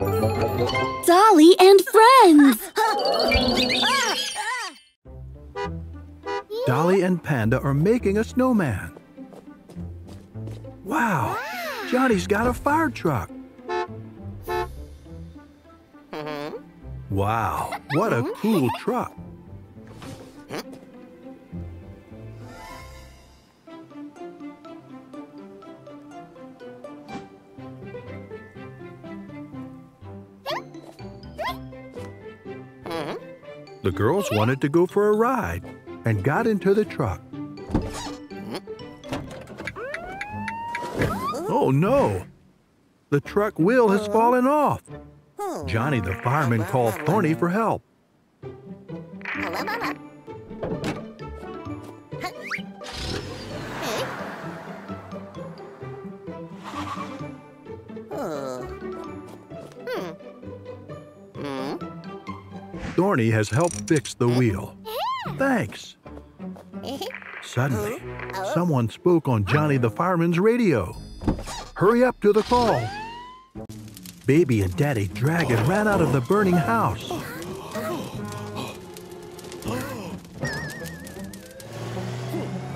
Dolly and friends! Dolly and Panda are making a snowman. Wow! Johnny's got a fire truck. Wow, what a cool truck. The girls wanted to go for a ride and got into the truck. Oh no! The truck wheel has fallen off. Johnny the fireman called Thorny for help. Thorny has helped fix the wheel. Thanks. Suddenly, someone spoke on Johnny the fireman's radio. Hurry up to the call. Baby and Daddy Dragon ran out of the burning house.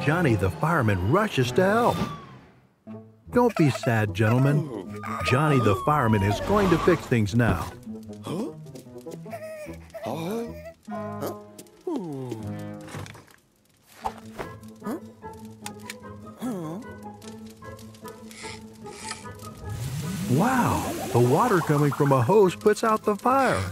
Johnny the fireman rushes to help. Don't be sad, gentlemen. Johnny the fireman is going to fix things now. Wow, the water coming from a hose puts out the fire.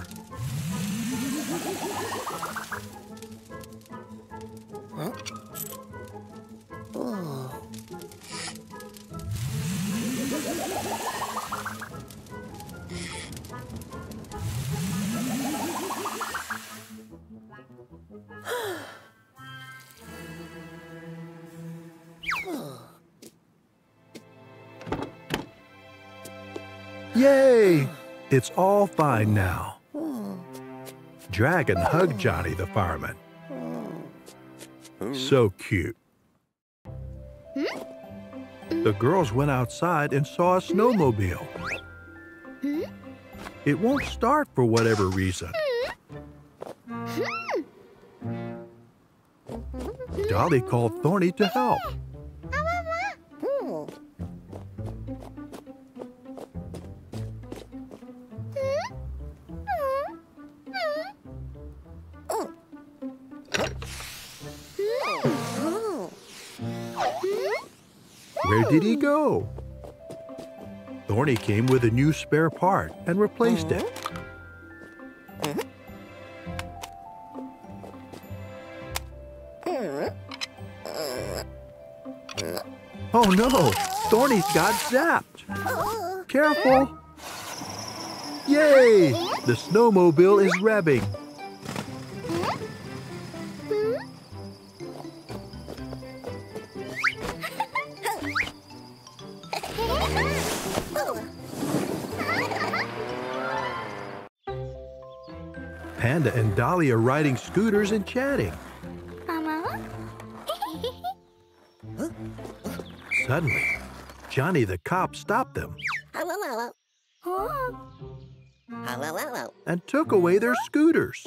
Yay! It's all fine now. Dragon hugged Johnny the fireman. So cute. The girls went outside and saw a snowmobile. It won't start for whatever reason. Dolly called Thorny to help. Where did he go? Thorny came with a new spare part and replaced it. Oh no! Thorny's got zapped! Careful! Yay! The snowmobile is revving. Panda and Dolly are riding scooters and chatting. Suddenly, Johnny the cop stopped them and took away their scooters.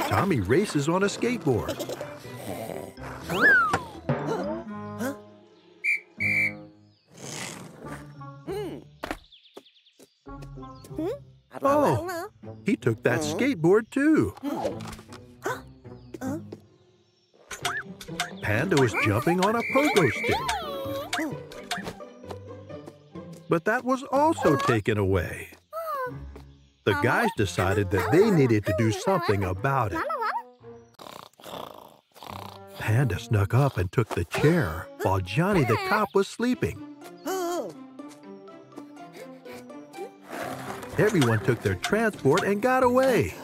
Tommy races on a skateboard. Oh, he took that skateboard too. Panda was jumping on a pogo stick. But that was also taken away. The guys decided that they needed to do something about it. Panda snuck up and took the chair while Johnny the cop was sleeping. Everyone took their transport and got away.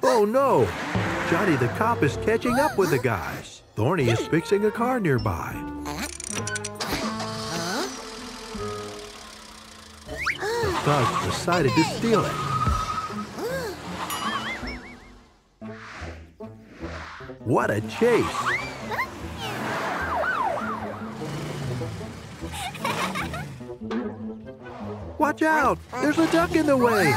Oh no! Johnny the cop is catching up with the guys. Thorny is fixing a car nearby. thugs decided to steal it. What a chase! Watch out! There's a duck in the way!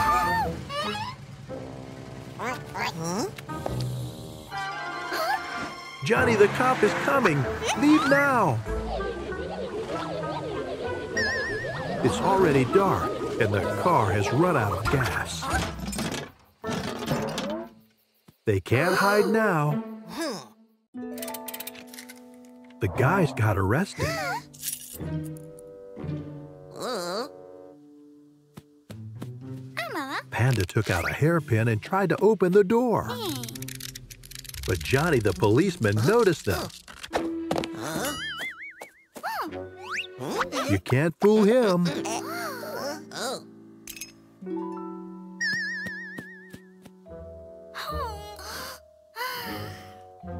Johnny the cop is coming! Leave now! It's already dark, and the car has run out of gas. They can't hide now. The guys got arrested. Panda took out a hairpin and tried to open the door. But Johnny the policeman noticed them. You can't fool him.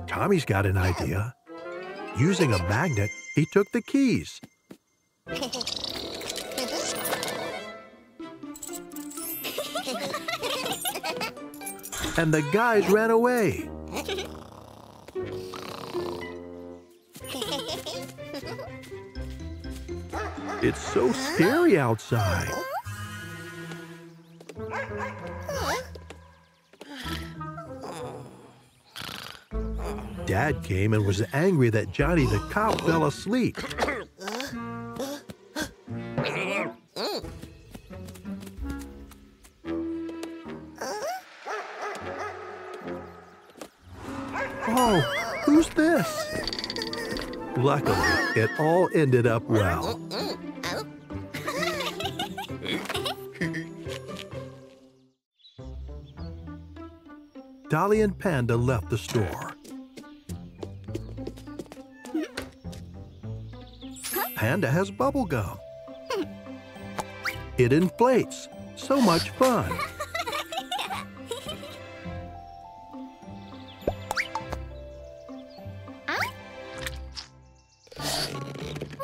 Tommy's got an idea. Using a magnet, he took the keys. And the guys ran away. It's so scary outside. Dad came and was angry that Johnny the cop fell asleep. Oh, who's this? Luckily, it all ended up well. Dolly and Panda left the store. Panda has bubble gum. It inflates. So much fun.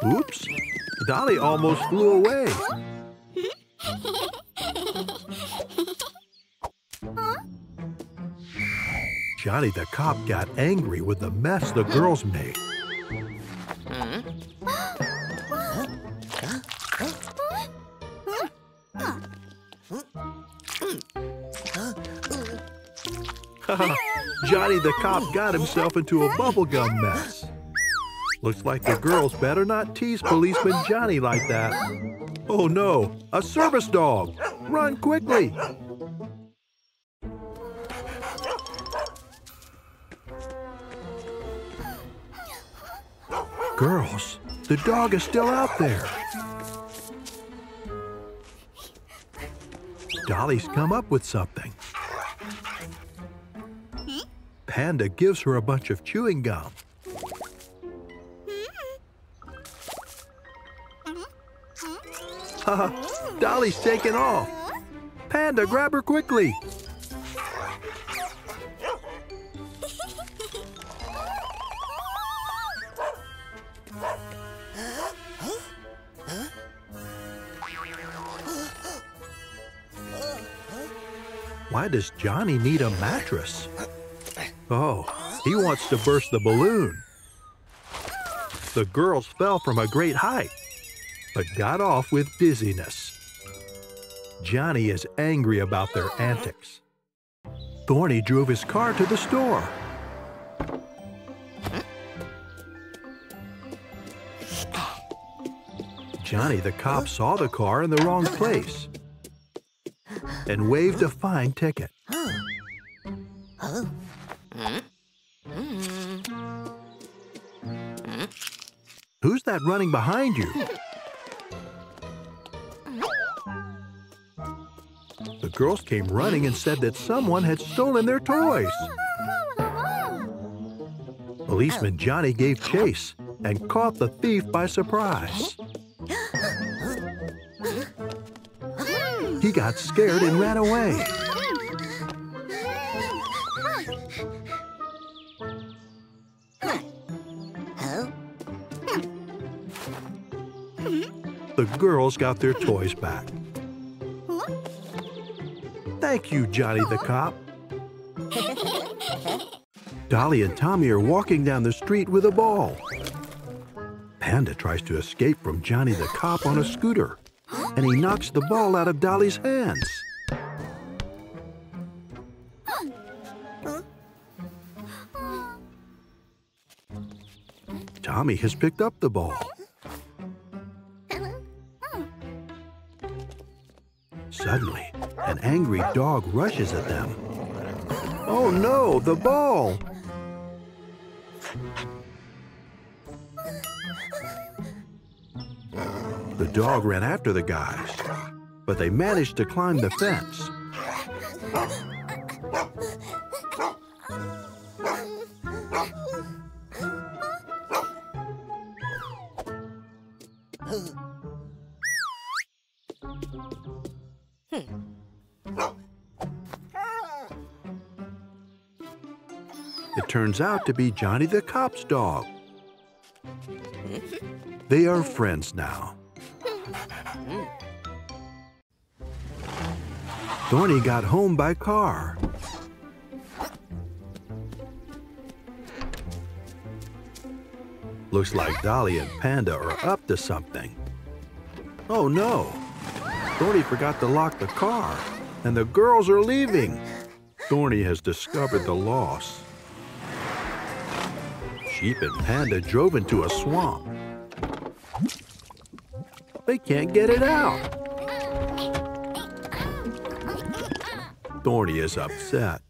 Oops, Dolly almost flew away. Johnny the cop got angry with the mess the girls made. Johnny the cop got himself into a bubblegum mess. Looks like the girls better not tease Policeman Johnny like that. Oh no, a service dog! Run quickly! Girls, the dog is still out there. Dolly's come up with something. Panda gives her a bunch of chewing gum. Haha, Dolly's taken off. Panda, grab her quickly. Why does Johnny need a mattress? Oh, he wants to burst the balloon. The girls fell from a great height, but got off with dizziness. Johnny is angry about their antics. Thorny drove his car to the store. Johnny the cop saw the car in the wrong place and waved a fine ticket. Who's that running behind you? The girls came running and said that someone had stolen their toys. Policeman Johnny gave chase and caught the thief by surprise. He got scared and ran away. The girls got their toys back. Thank you, Johnny the cop. Dolly and Tommy are walking down the street with a ball. Panda tries to escape from Johnny the cop on a scooter, and he knocks the ball out of Dolly's hands. Tommy has picked up the ball. Suddenly, an angry dog rushes at them. Oh no, the ball! The dog ran after the guys, but they managed to climb the fence. It turns out to be Johnny the cop's dog. They are friends now. Thorny got home by car. Looks like Dolly and Panda are up to something. Oh no! Thorny forgot to lock the car, and the girls are leaving. Thorny has discovered the loss. Sheep and Panda drove into a swamp. They can't get it out. Thorny is upset.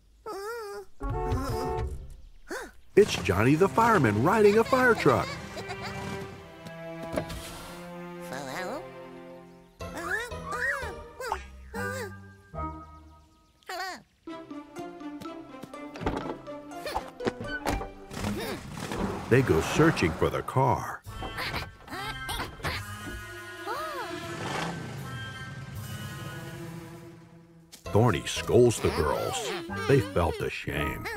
It's Johnny the fireman riding a fire truck. They go searching for the car. Thorny scolds the girls. They felt ashamed.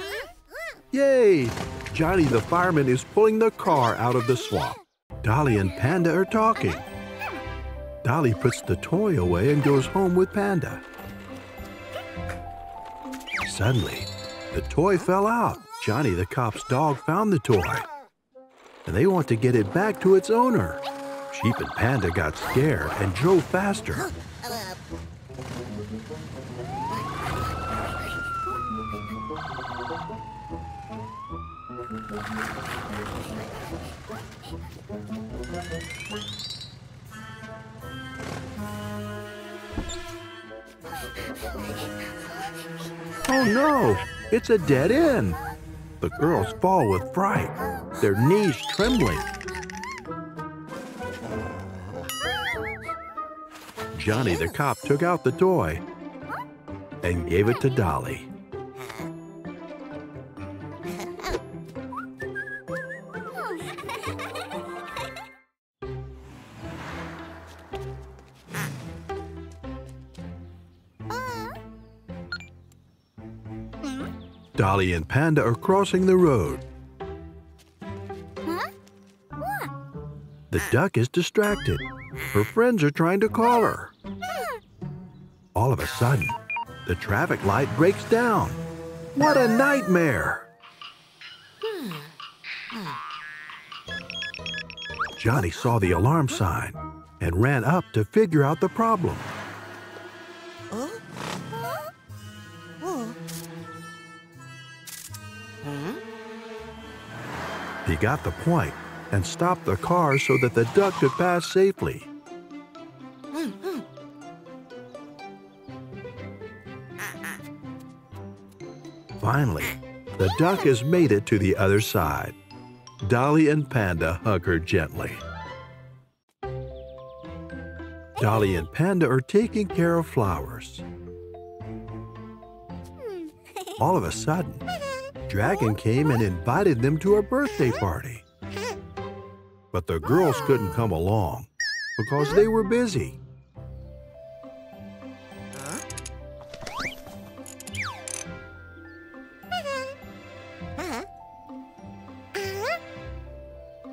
Yay! Johnny the fireman is pulling the car out of the swamp. Dolly and Panda are talking. Dolly puts the toy away and goes home with Panda. Suddenly, the toy fell out. Johnny the cop's dog found the toy, and they want to get it back to its owner. Sheep and Panda got scared and drove faster. Oh no! It's a dead end! The girls fall with fright, their knees trembling. Johnny the cop took out the toy and gave it to Dolly. Dolly and Panda are crossing the road. The duck is distracted. Her friends are trying to call her. All of a sudden, the traffic light breaks down. What a nightmare! Johnny saw the alarm sign and ran up to figure out the problem. He got the point and stopped the car so that the duck could pass safely. Finally, the duck has made it to the other side. Dolly and Panda hug her gently. Dolly and Panda are taking care of flowers. All of a sudden, Dragon came and invited them to a birthday party. But the girls couldn't come along because they were busy.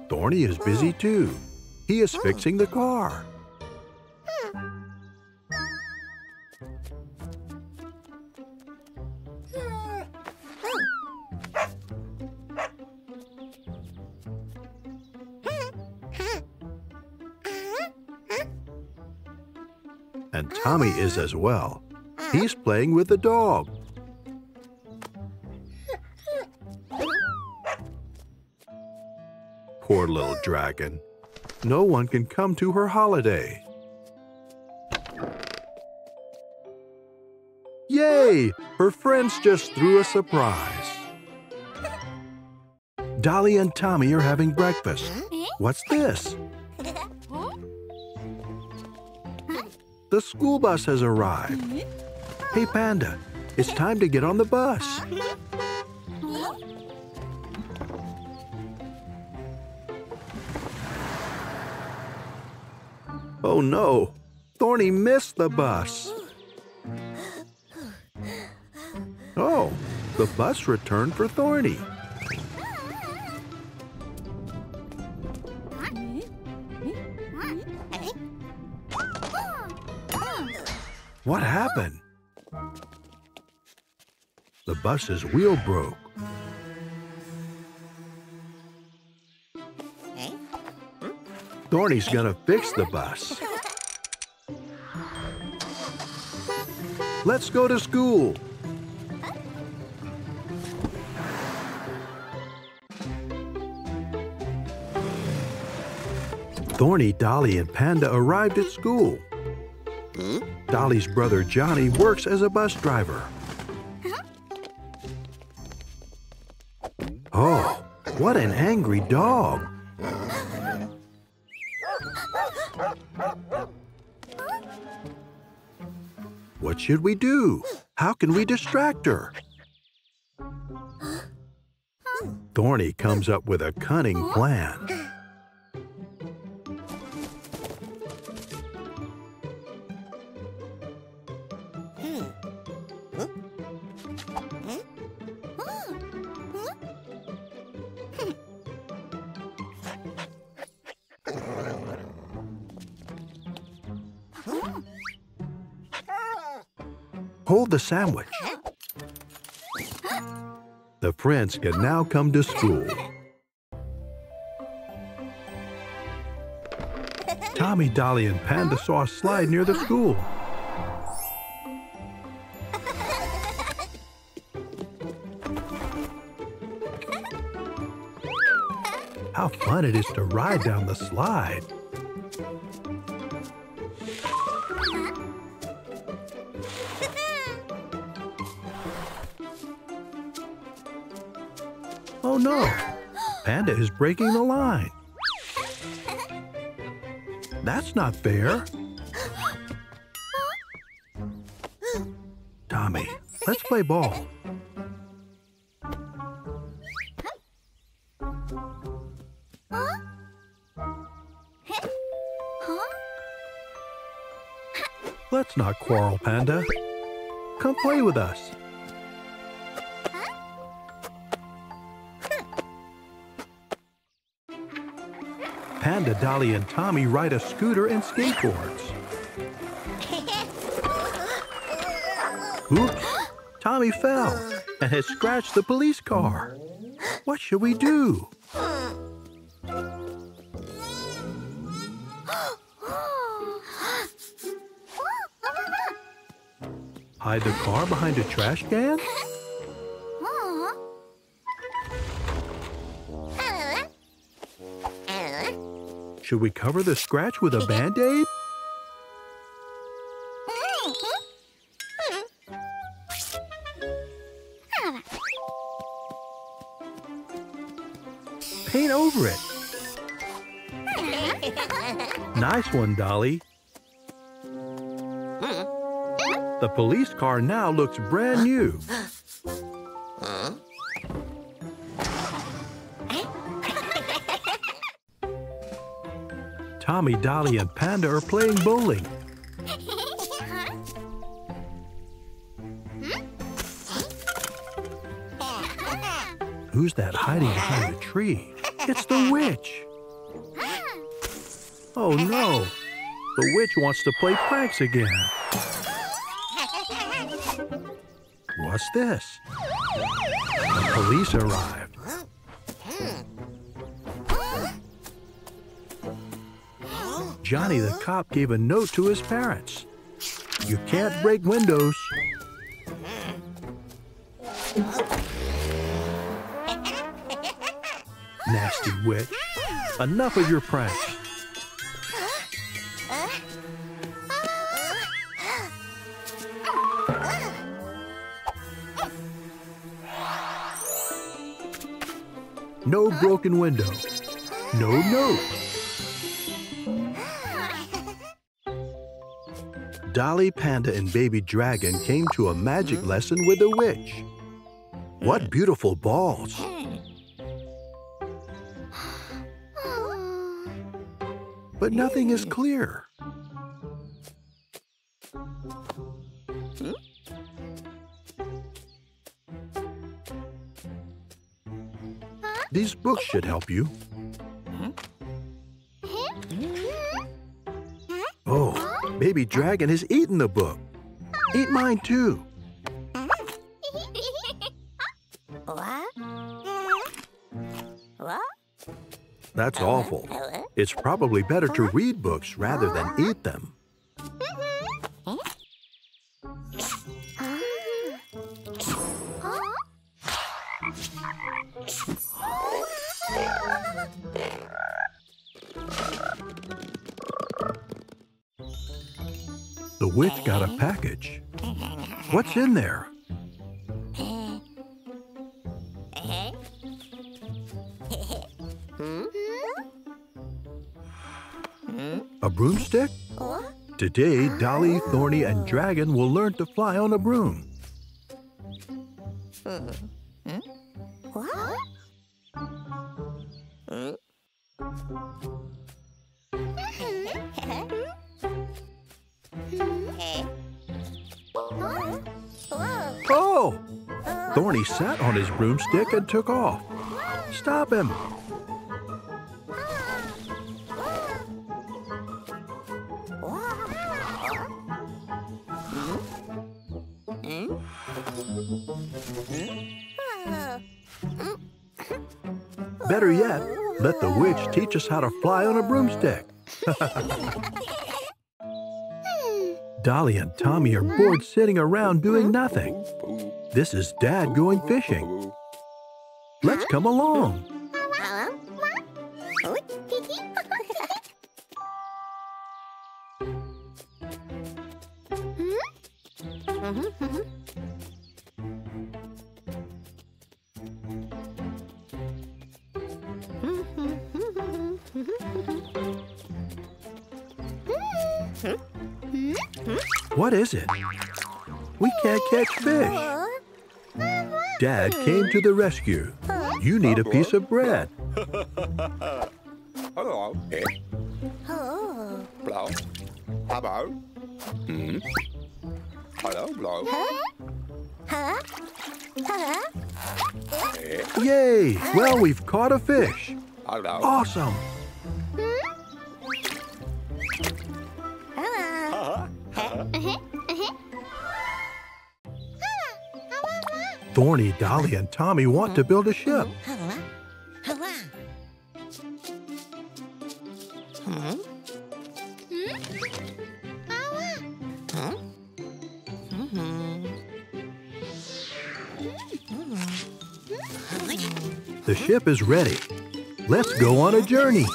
Thorny is busy too. He is fixing the car. And Tommy is as well. He's playing with the dog. Poor little dragon. No one can come to her holiday. Yay! Her friends just threw a surprise. Dolly and Tommy are having breakfast. What's this? The school bus has arrived. Hey, Panda, it's time to get on the bus. Oh no, Thorny missed the bus. Oh, the bus returned for Thorny. What happened? The bus's wheel broke. Thorny's gonna fix the bus. Let's go to school. Thorny, Dolly, and Panda arrived at school. Dolly's brother Johnny works as a bus driver. Oh, what an angry dog! What should we do? How can we distract her? Thorny comes up with a cunning plan. Hold the sandwich. The friends can now come to school. Tommy, Dolly, and Panda saw a slide near the school. How fun it is to ride down the slide. Oh no! Panda is breaking the line. That's not fair. Tommy, let's play ball. Let's not quarrel, Panda. Come play with us. Panda, Dolly, and Tommy ride a scooter and skateboards. Oops! Tommy fell and has scratched the police car. What should we do? Hide the car behind a trash can? Should we cover the scratch with a Band-Aid? Paint over it. Nice one, Dolly. The police car now looks brand new. Tommy, Dolly, and Panda are playing bowling. Who's that hiding behind a tree? It's the witch. Oh no! The witch wants to play pranks again. What's this? The police arrived. Johnny the cop gave a note to his parents. You can't break windows. Nasty witch. Enough of your pranks. No broken window. No note. Dolly, Panda, and Baby Dragon came to a magic lesson with the witch. What beautiful balls. But nothing is clear. These books should help you. Oh, Baby Dragon has eaten the book. Eat mine too. That's awful. It's probably better to read books rather than eat them. The witch got a package. What's in there? A broomstick? Today, Dolly, Thorny, and Dragon will learn to fly on a broom. Oh! Thorny sat on his broomstick and took off. Stop him! Better yet, let the witch teach us how to fly on a broomstick. Dolly and Tommy are bored sitting around doing nothing. This is Dad going fishing. Let's come along. What is it? We can't catch fish. Dad came to the rescue. You need a piece of bread. Hello. Hello. Hello. Hello. Yay! Well, we've caught a fish. Hello. Awesome! Thorny, Dolly, and Tommy want to build a ship. The ship is ready. Let's go on a journey.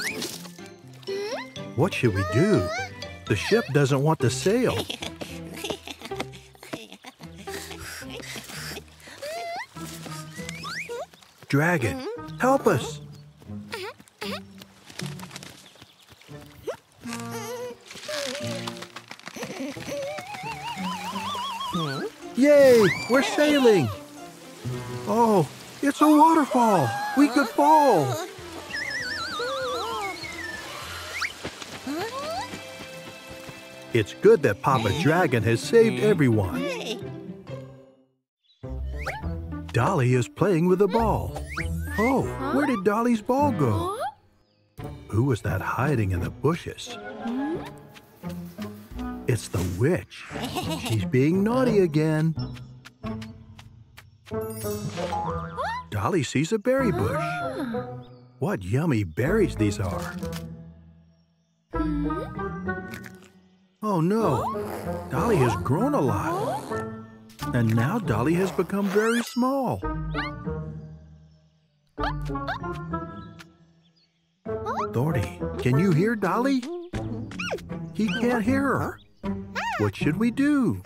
What should we do? The ship doesn't want to sail. Dragon, help us! Yay! We're sailing! Oh, it's a waterfall! We could fall! It's good that Papa Dragon has saved everyone. Dolly is playing with a ball. Oh, where did Dolly's ball go? Who was that hiding in the bushes? It's the witch. She's being naughty again. Dolly sees a berry bush. What yummy berries these are. Oh no, Dolly has grown a lot. And now Dolly has become very small. Thorny, can you hear Dolly? He can't hear her. What should we do?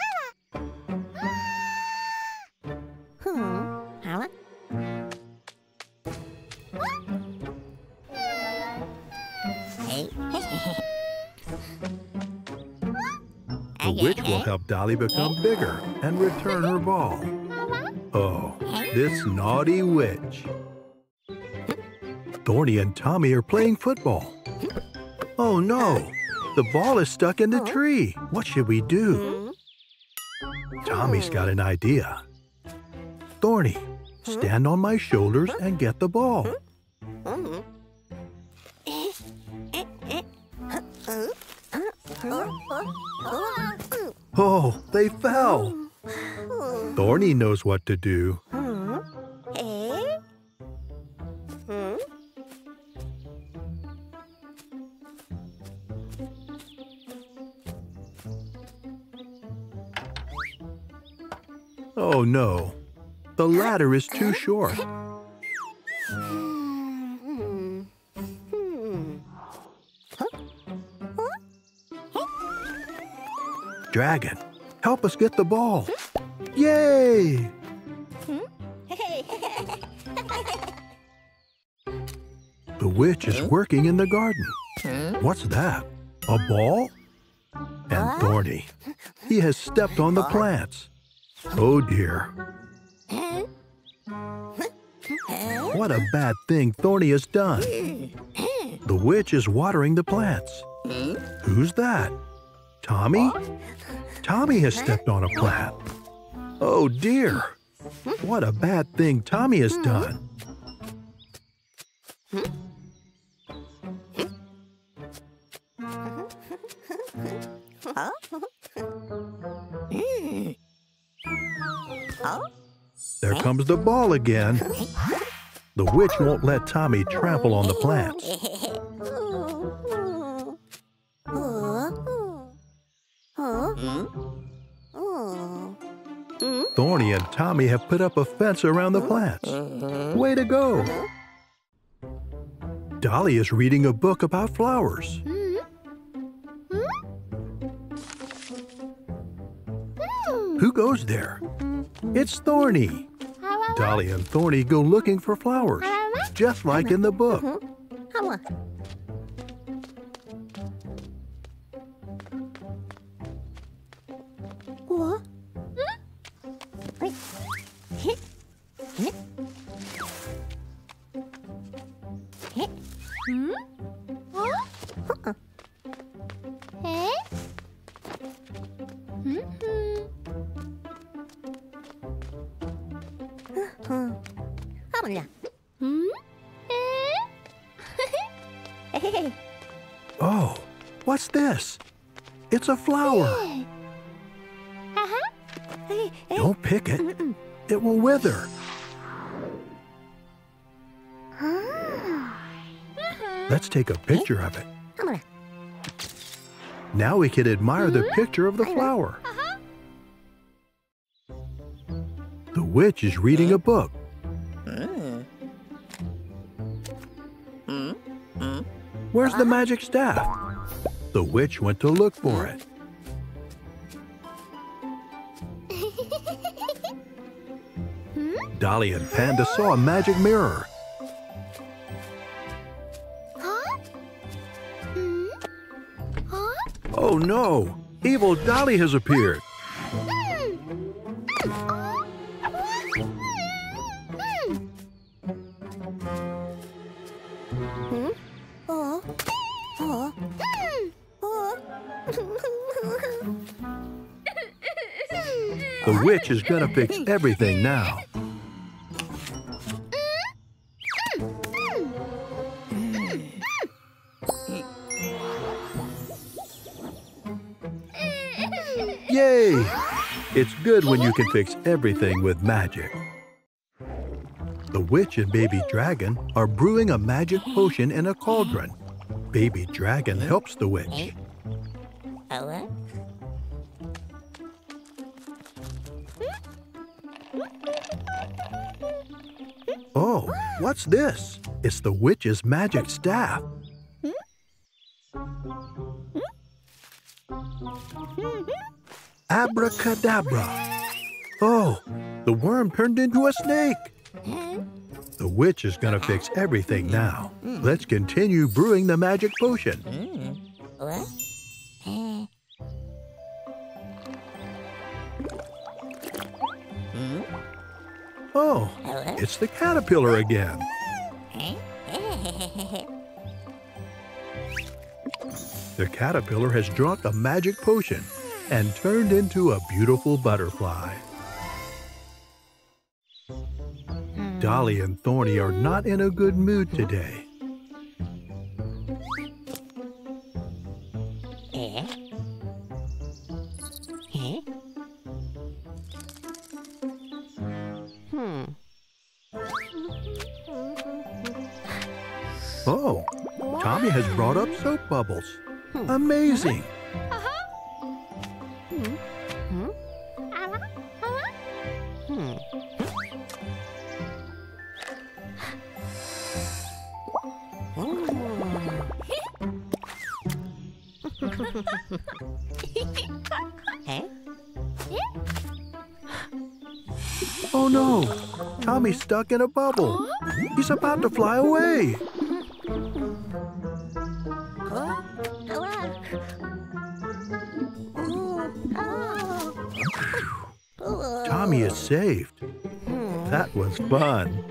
The witch will help Dolly become bigger and return her ball. Oh, this naughty witch. Thorny and Tommy are playing football. Oh no, the ball is stuck in the tree. What should we do? Tommy's got an idea. Thorny, stand on my shoulders and get the ball. Oh, they fell. Thorny knows what to do. Oh no, the ladder is too short. Dragon, help us get the ball. Yay! The witch is working in the garden. What's that? A ball? And Thorny, he has stepped on the plants. Oh dear. What a bad thing Thorny has done. The witch is watering the plants. Who's that? Tommy? Tommy has stepped on a plant. Oh dear. What a bad thing Tommy has done. There comes the ball again. The witch won't let Tommy trample on the plants. Thorny and Tommy have put up a fence around the plants. Way to go! Dolly is reading a book about flowers. Who goes there? It's Thorny. Dolly and Thorny go looking for flowers, just like in the book. Oh, what's this? It's a flower. Don't pick it. It will wither. Let's take a picture of it. Now we can admire the picture of the flower. The witch is reading a book. Where's the magic staff? The witch went to look for it. Dolly and Panda saw a magic mirror. Oh no! Evil Dolly has appeared. The witch is gonna fix everything now. Yay! It's good when you can fix everything with magic. The witch and Baby Dragon are brewing a magic potion in a cauldron. Baby Dragon helps the witch. Oh, what's this? It's the witch's magic staff. Abracadabra. Oh, the worm turned into a snake. The witch is gonna fix everything now. Let's continue brewing the magic potion. Oh, it's the caterpillar again. The caterpillar has drunk a magic potion and turned into a beautiful butterfly. Dolly and Thorny are not in a good mood today. Oh, Tommy has brought up soap bubbles. Amazing! Oh no! Tommy's stuck in a bubble. He's about to fly away. Tommy is saved. That was fun.